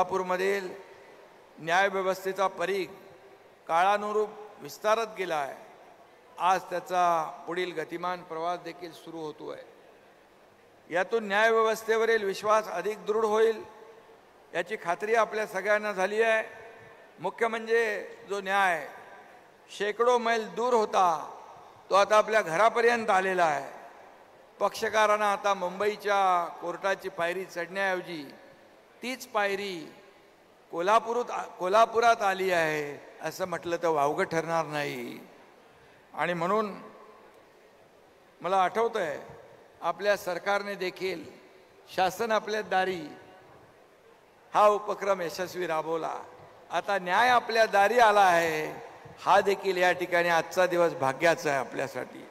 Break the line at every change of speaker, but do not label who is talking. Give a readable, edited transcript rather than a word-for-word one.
कोल्हापूरमधील न्यायव्यवस्थेचा परीघ काळानुरूप विस्तारत गेला आहे. आज त्याचा पुढील गतिमान प्रवास देखील सुरू होतो आहे. यातून न्यायव्यवस्थेवरील विश्वास अधिक दृढ होईल याची खात्री आपल्या सगळ्यांना झाली आहे. मुख्य म्हणजे जो न्याय शेकडो मैल दूर होता तो आता आपल्या घरापर्यंत आलेला आहे. पक्षकारांना आता मुंबईच्या कोर्टाची पायरी चढण्याऐवजी तीच पायरी कोल्हापुरात आली आहे असं म्हटलं तर वावगं ठरणार नाही. आणि म्हणून मला आठवतंय आपल्या सरकारने देखील शासन आपल्या दारी हा उपक्रम यशस्वी राबवला. आता न्याय आपल्या दारी आला आहे हा देखील या ठिकाणी आजचा दिवस भाग्याचा आहे आपल्यासाठी.